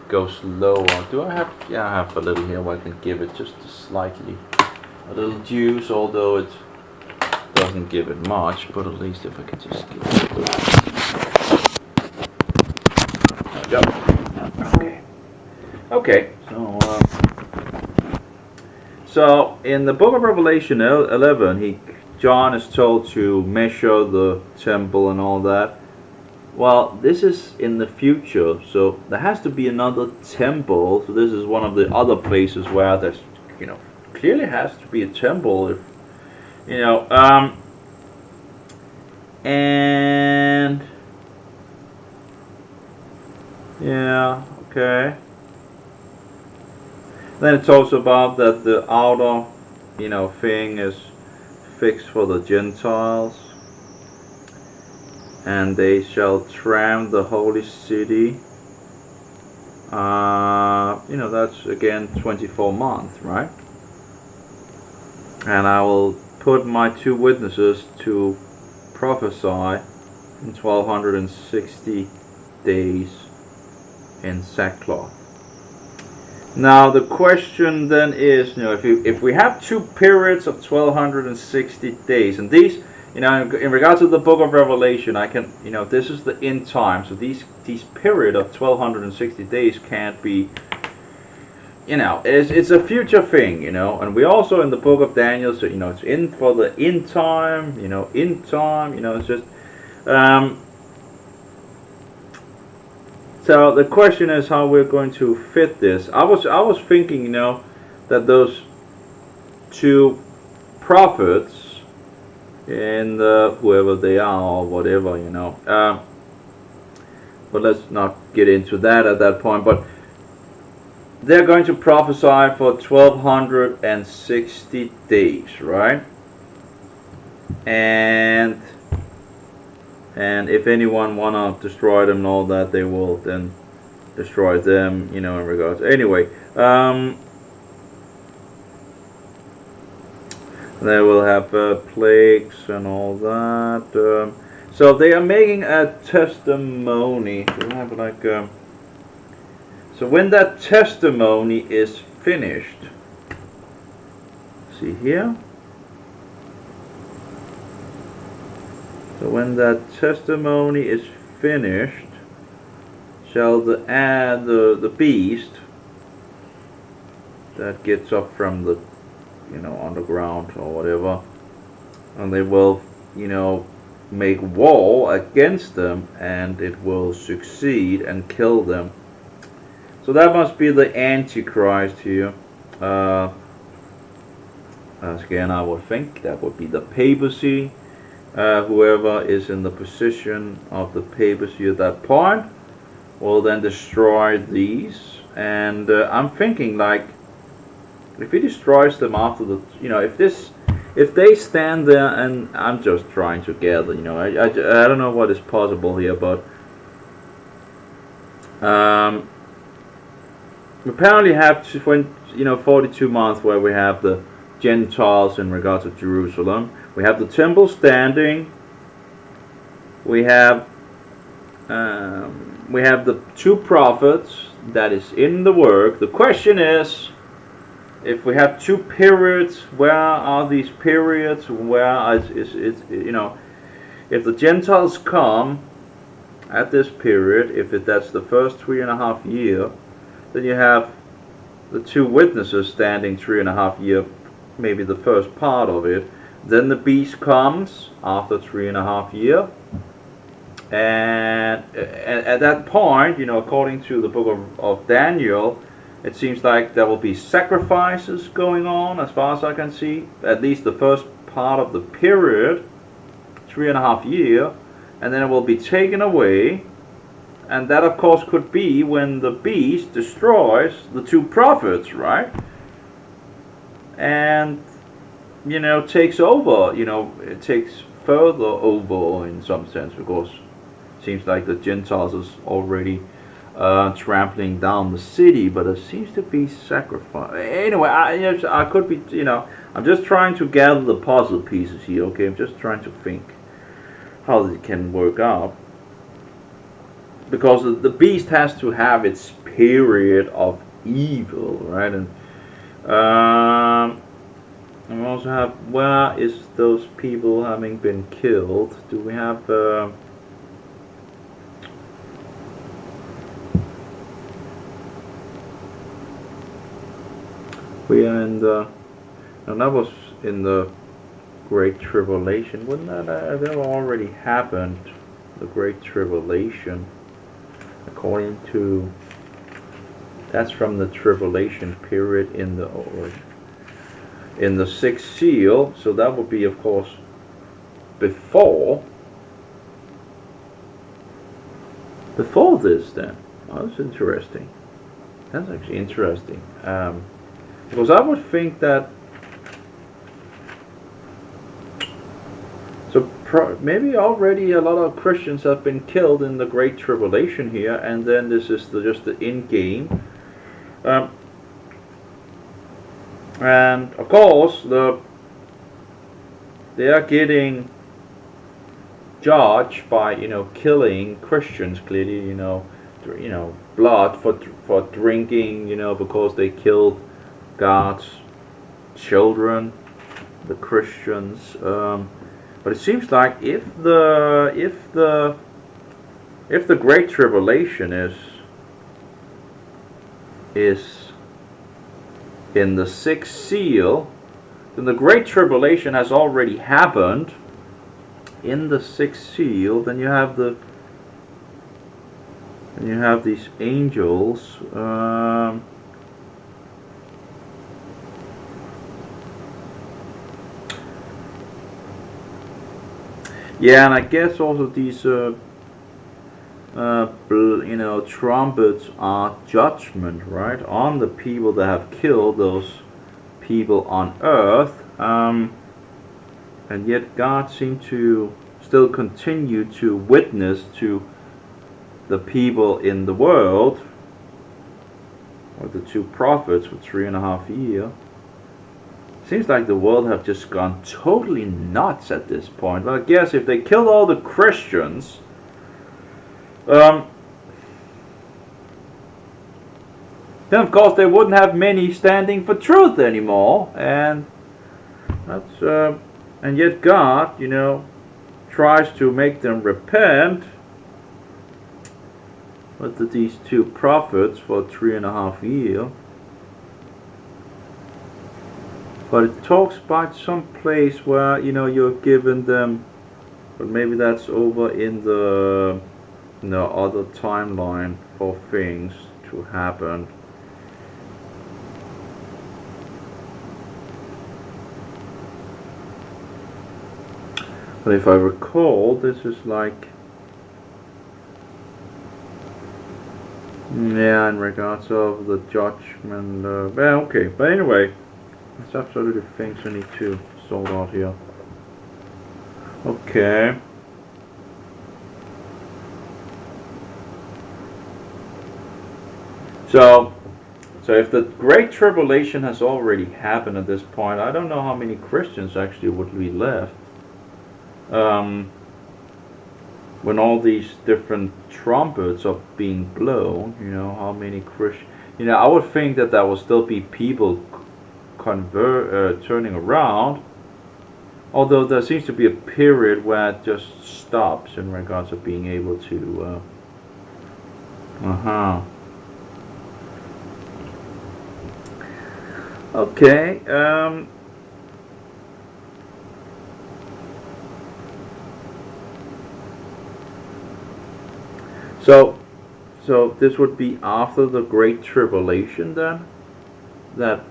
goes lower. Do I have? Yeah, I have a little here where I can give it just slightly a little juice, although it doesn't give it much, but at least if I can just give it a little. There we go. Okay. So in the book of Revelation 11, John is told to measure the temple and all that. Well, this is in the future, so there has to be another temple. So this is one of the other places where there's, clearly has to be a temple. If and yeah, okay. Then it talks about that the outer, thing is fixed for the Gentiles, and they shall tramp the holy city. That's again 24 months, right? And I will put my 2 witnesses to prophesy in 1260 days in sackcloth. Now the question then is, if we have 2 periods of 1260 days, and these, in regards to the book of Revelation, I can, this is the end time, so these period of 1260 days can't be, it's a future thing, and we also in the book of Daniel, so it's in for the end time, it's just, so the question is how we're going to fit this. I was thinking, that those 2 prophets, in whoever they are or whatever, but let's not get into that at that point. But they're going to prophesy for 1260 days, right? And if anyone wanna destroy them and all that, they will then destroy them, in regards. Anyway, they will have plagues and all that. So they are making a testimony. So have so when that testimony is finished, see here. So when that testimony is finished, shall the beast that gets up from the underground or whatever, and they will make war against them, and it will succeed and kill them. So that must be the Antichrist here. Again, I would think that would be the papacy. Whoever is in the position of the papacy at that point, will then destroy these. And I'm thinking like, if he destroys them after the, if they stand there, and I'm just trying to gather, I don't know what is possible here, but we apparently have 42 months where we have the Gentiles in regards to Jerusalem. We have the temple standing. We have the two prophets that is in the work. The question is, if we have two periods, where are these periods? Where is if the Gentiles come at this period, that's the first 3.5 years, then you have the two witnesses standing 3.5 years, maybe the first part of it. Then the beast comes after 3.5 years. And at that point, according to the book of Daniel, it seems like there will be sacrifices going on, as far as I can see. At least the first part of the period, 3.5 years, and then it will be taken away. And that, of course, could be when the beast destroys the two prophets, right? And, takes over, it takes further over in some sense, because it seems like the Gentiles is already trampling down the city, but it seems to be sacrifice. Anyway, I could be, I'm just trying to gather the puzzle pieces here, okay? I'm just trying to think how it can work out. Because the beast has to have its period of evil, right? And we also have, where is those people having been killed? Do we have we are in the, and that was in the Great Tribulation. Wouldn't that have already happened? The Great Tribulation, according to, that's from the tribulation period in the sixth seal. So that would be, of course, before this. Then, oh, that's interesting. That's actually interesting. Because I would think that, so maybe already a lot of Christians have been killed in the Great Tribulation here, and then this is just the end game. And of course, they are getting judged by killing Christians. Clearly, blood for drinking. Because they killed God's children, the Christians. But it seems like if the Great Tribulation is in the sixth seal, then the Great Tribulation has already happened in the sixth seal. Then you have these angels. Yeah, and I guess also these trumpets are judgment, right, on the people that have killed those people on earth. And yet God seemed to still continue to witness to the people in the world, or the two prophets for 3.5 years. Seems like the world have just gone totally nuts at this point. Well, I guess if they killed all the Christians, then of course they wouldn't have many standing for truth anymore, and that's and yet God, tries to make them repent with these two prophets for 3.5 years. But it talks about some place where you're given them, but maybe that's over in the other timeline for things to happen. But if I recall, this is like Yeah, in regards of the judgment. Well, okay, but anyway, there's absolutely things we need to sort out here. Okay. So, if the Great Tribulation has already happened at this point, I don't know how many Christians actually would be left. When all these different trumpets are being blown, how many Christians. I would think that there will still be people turning around. Although there seems to be a period where it just stops in regards of being able to. Okay. So this would be after the Great Tribulation then. That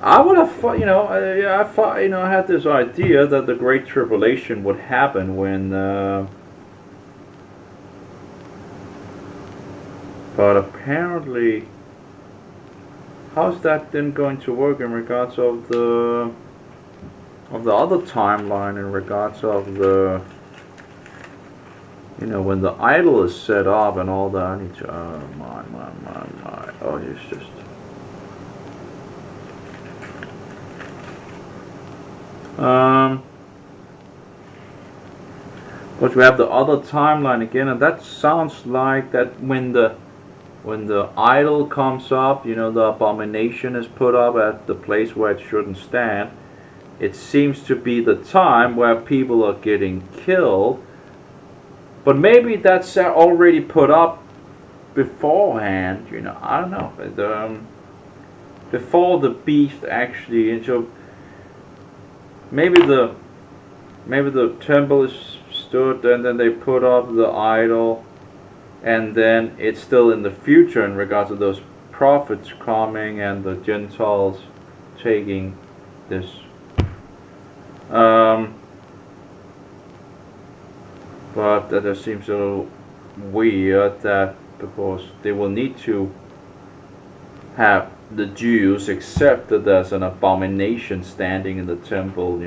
I would have thought, I thought, I had this idea that the Great Tribulation would happen when, but apparently, how's that then going to work in regards of the other timeline in regards of the, when the idol is set up and all that? I need to, oh, it's just. But we have the other timeline again, and that sounds like that when the idol comes up, the abomination is put up at the place where it shouldn't stand. It seems to be the time where people are getting killed, but maybe that's already put up beforehand. I don't know. Before the beast actually, so maybe the temple is stood, and then they put up the idol, and then it's still in the future in regards to those prophets coming and the Gentiles taking this. But that seems a little weird, that because they will need to have the Jews accept that there's an abomination standing in the temple,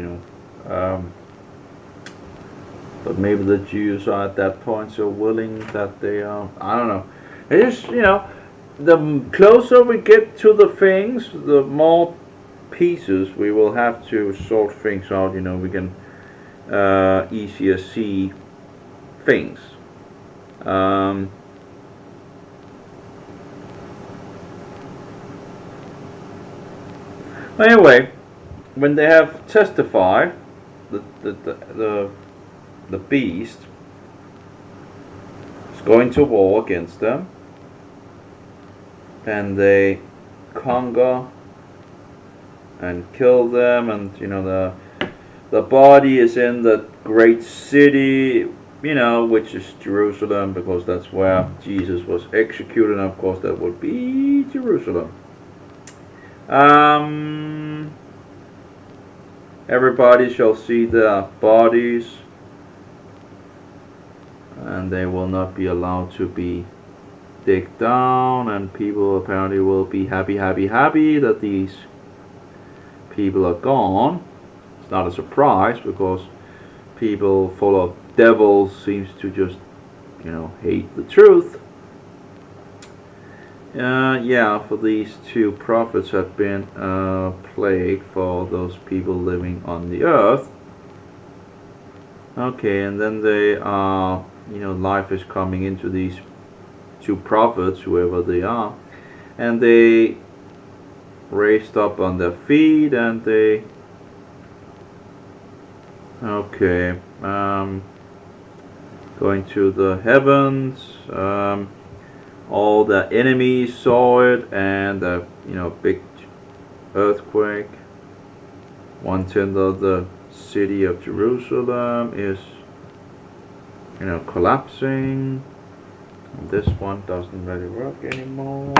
but maybe the Jews are at that point so willing that they are. I don't know. It's the closer we get to the things, the more pieces we will have to sort things out. We can easier see things. Anyway, when they have testified, the beast is going to war against them, and they conquer and kill them, and the body is in the great city, which is Jerusalem, because that's where Jesus was executed, and of course that would be Jerusalem. Everybody shall see their bodies, and they will not be allowed to be digged down, and people apparently will be happy that these people are gone. It's not a surprise, because people full of devils seems to just hate the truth. For these two prophets have been a plague for those people living on the earth. Okay, and then they are, life is coming into these two prophets, whoever they are, and they raised up on their feet, and they, going to the heavens. All the enemies saw it, and a big earthquake. 1/10 of the city of Jerusalem is collapsing. This one doesn't really work anymore.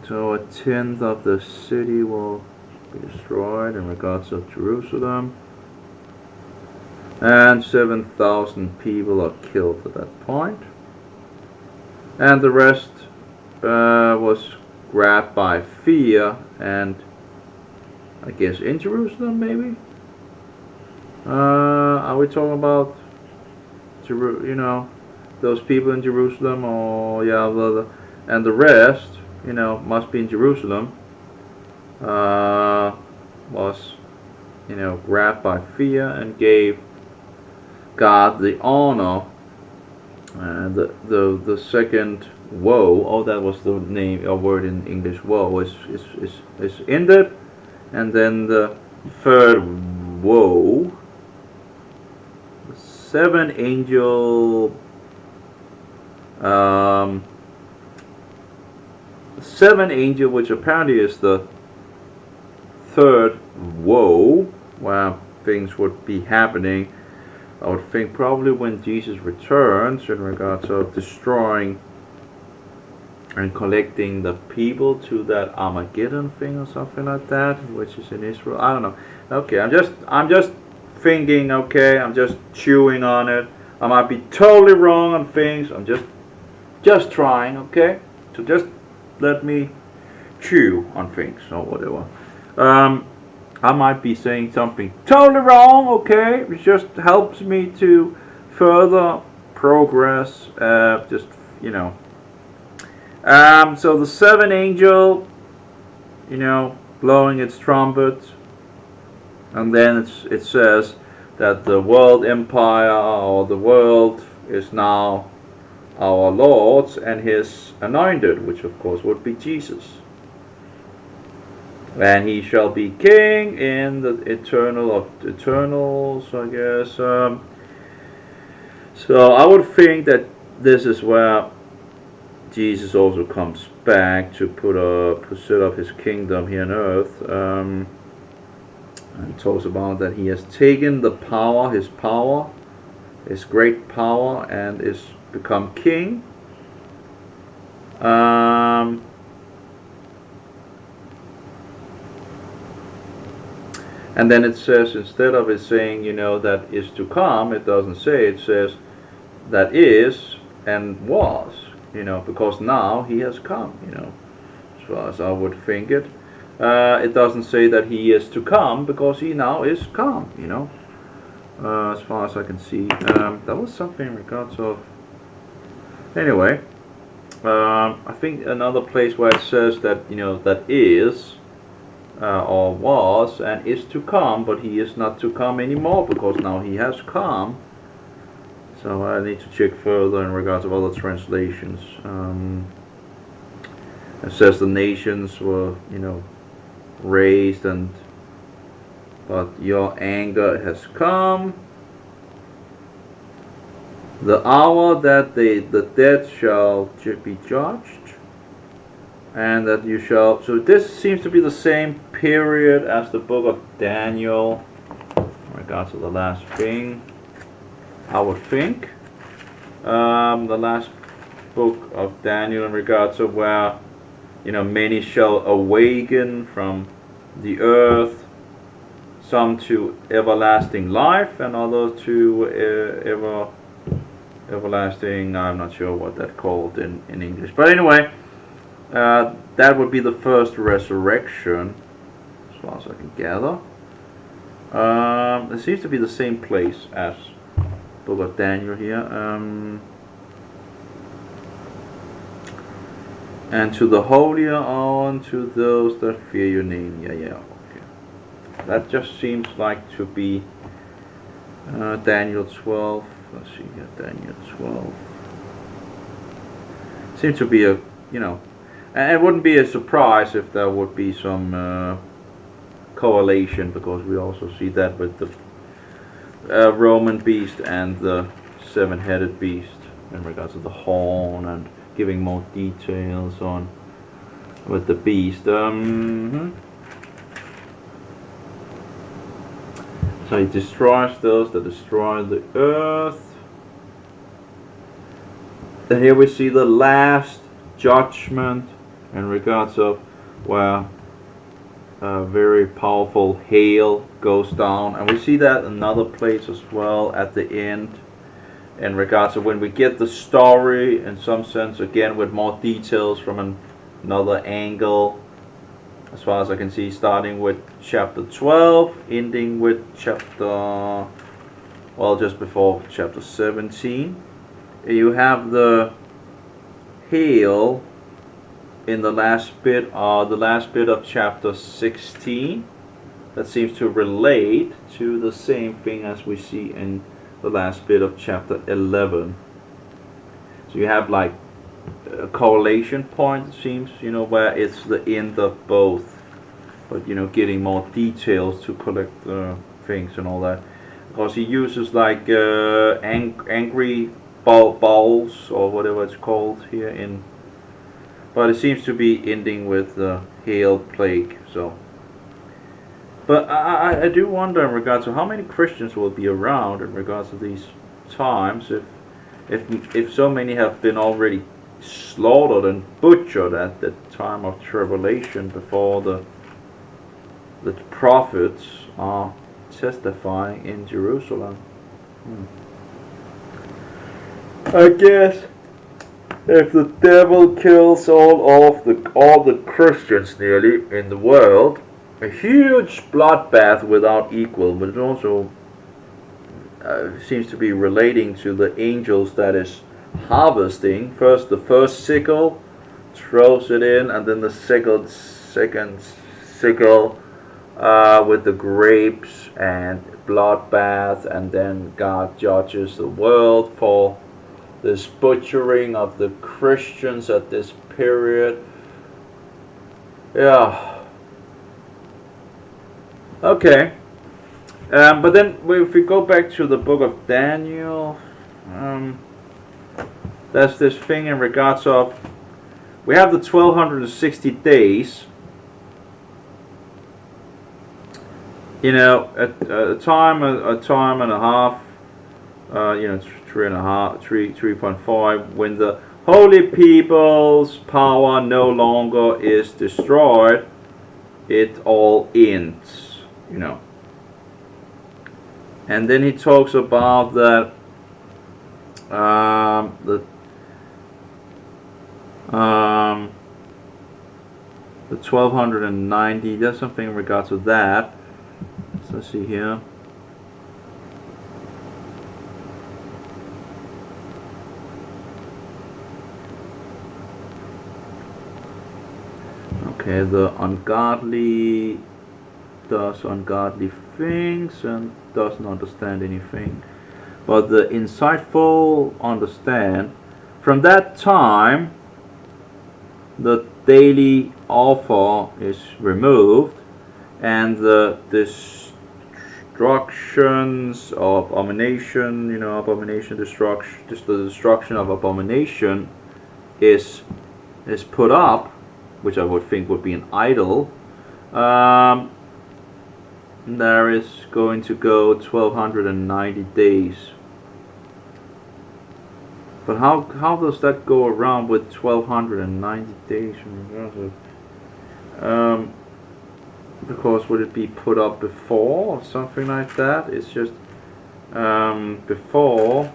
So 1/10 of the city will be destroyed in regards of Jerusalem. and 7,000 people are killed at that point, and the rest was grabbed by fear, and I guess in Jerusalem maybe. Are we talking about those people in Jerusalem, or yeah, and the rest, must be in Jerusalem. Was grabbed by fear and gave God the honor. And the second woe, oh, that was the name or word in English, woe is ended, and then the third woe, the seven angel which apparently is the third woe, where things would be happening. I would think probably when Jesus returns, in regards of destroying and collecting the people to that Armageddon thing or something like that, which is in Israel. I don't know. Okay, I'm just thinking. Okay, I'm just chewing on it. I might be totally wrong on things. I'm just trying. Okay, so just let me chew on things or whatever. I might be saying something totally wrong, okay? It just helps me to further progress, so the seventh angel, blowing its trumpet, and then it says that the world empire, or the world, is now our Lord's and His anointed, which of course would be Jesus. And He shall be king in the eternal of eternals, I guess. So I would think that this is where Jesus also comes back to set up His kingdom here on earth. And talks about that He has taken the power, His great power, and is become king. And then it says, instead of it saying, that is to come, it doesn't say, it says that is and was, because now He has come, as far as I would think it. It doesn't say that He is to come, because He now is come, as far as I can see. That was something in regards of, anyway, I think another place where it says that, that is, or was and is to come, but He is not to come anymore, because now He has come. So I need to check further in regards of other translations. It says the nations were, raised, but your anger has come. The hour that the dead shall be judged, and that you shall. So this seems to be the same period as the book of Daniel in regards to the last thing, I would think. The last book of Daniel in regards to where, many shall awaken from the earth, some to everlasting life, and others to everlasting, I'm not sure what that called in English. But anyway, that would be the first resurrection, as far as I can gather. It seems to be the same place as book of Daniel here. And to the holy are unto those that fear your name. Yeah, okay. That just seems like to be Daniel 12. Let's see here, Daniel 12. Seems to be and it wouldn't be a surprise if there would be some correlation, because we also see that with the Roman beast and the seven-headed beast in regards to the horn, and giving more details on with the beast. So He destroys those that destroy the earth. And here we see the last judgment in regards of where very powerful hail goes down, and we see that in another place as well at the end in regards to when we get the story in some sense again with more details from another angle, as far as I can see, starting with chapter 12 ending with chapter, well, just before chapter 17. You have the hail in the last bit of chapter 16 that seems to relate to the same thing as we see in the last bit of chapter 11. So you have like a correlation point, it seems, where it's the end of both, but getting more details to collect things and all that, because he uses like angry balls or whatever it's called here in, but it seems to be ending with the hail plague. So, but I do wonder in regards to how many Christians will be around in regards to these times, if so many have been already slaughtered and butchered at the time of tribulation before the prophets are testifying in Jerusalem. I guess if the devil kills all the Christians nearly in the world, a huge bloodbath without equal, but it also seems to be relating to the angels that is harvesting. First, the first sickle throws it in, and then the second sickle with the grapes and bloodbath, and then God judges the world for this butchering of the Christians at this period. Yeah. Okay. But then if we go back to the book of Daniel, there's this thing in regards of, we have the 1260 days. A time and a half, 3.5, when the holy people's power no longer is destroyed, it all ends, And then he talks about that the 1290. There's something in regards to that. So let's see here. Okay, the ungodly does ungodly things and doesn't understand anything, but the insightful understand. From that time, the daily offer is removed, and the destructions of abomination, the destruction of abomination is put up, which I would think would be an idol. There is going to go 1290 days. But how does that go around with 1290 days? Because would it be put up before or something like that? It's just before.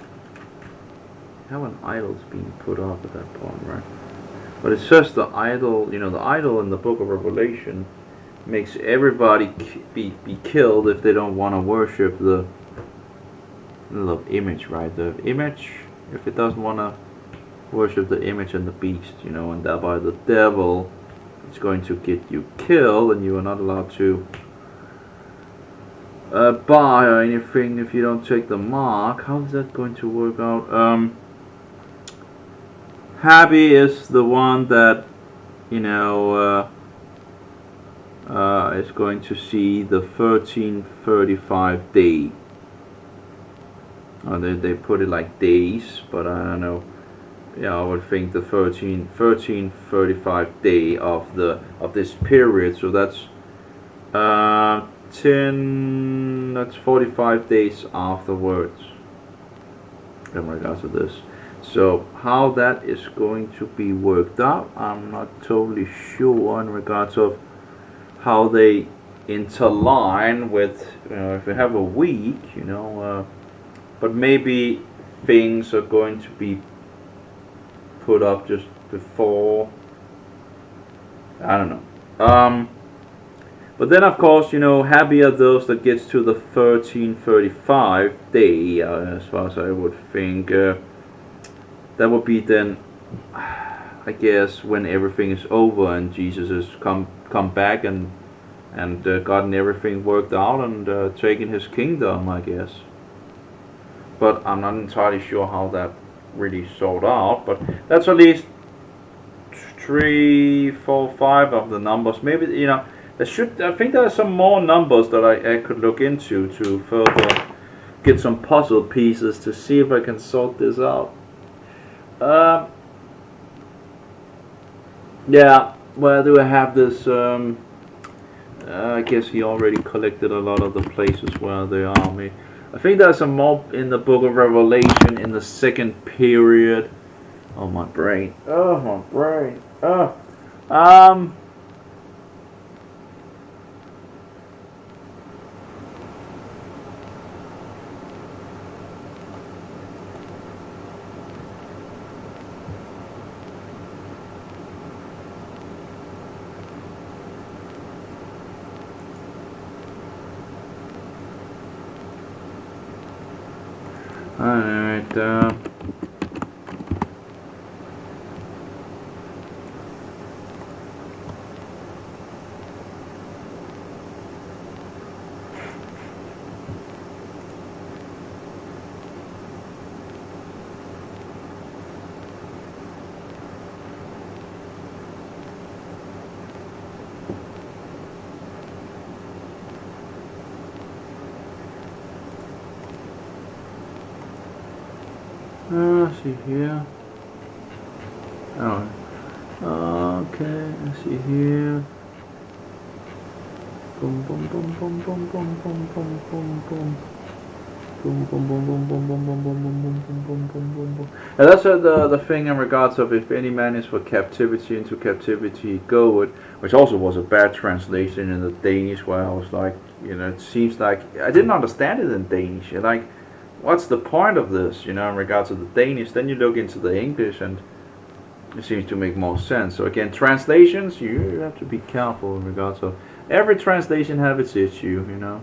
How an idol's being put up at that point, right? But it says the idol, the idol in the book of Revelation makes everybody be killed if they don't want to worship the image, right? The image, if it doesn't want to worship the image and the beast, and thereby the devil is going to get you killed, and you are not allowed to buy or anything if you don't take the mark. How is that going to work out? Happy is the one that is going to see the 1335 day. They put it like days, but I don't know. Yeah, I would think the 1335 day of this period. So that's 45 days afterwards in regards to this. So how that is going to be worked out, I'm not totally sure in regards of how they interline with, if we have a week, but maybe things are going to be put up just before. I don't know. But then, of course, happy are those that gets to the 1335 day, as far as I would think. That would be then, I guess, when everything is over and Jesus has come back and gotten everything worked out and taken his kingdom, I guess. But I'm not entirely sure how that really sold out. But that's at least 3, 4, 5 of the numbers. Maybe I think there are some more numbers that I could look into to further get some puzzle pieces to see if I can sort this out. Yeah, where do I have this? I guess he already collected a lot of the places where they are. I think there's some more in the book of Revelation in the second period. Oh, my brain. Oh, my brain. Oh. Alright, let's see here. Oh, okay, let's see here. Boom, boom, boom, boom, boom, boom, boom, boom, boom, boom. Boom, boom, boom, boom, boom, boom, boom, boom, boom, boom, boom, boom, boom, boom. And that's the thing in regards of if any man is for captivity, into captivity goeth, which also was a bad translation in the Danish, where I was like, it seems like I didn't understand it in Danish. Like, what's the point of this, in regards to the Danish? Then you look into the English and it seems to make more sense. So again, translations, you have to be careful in regards of every translation have its issue, and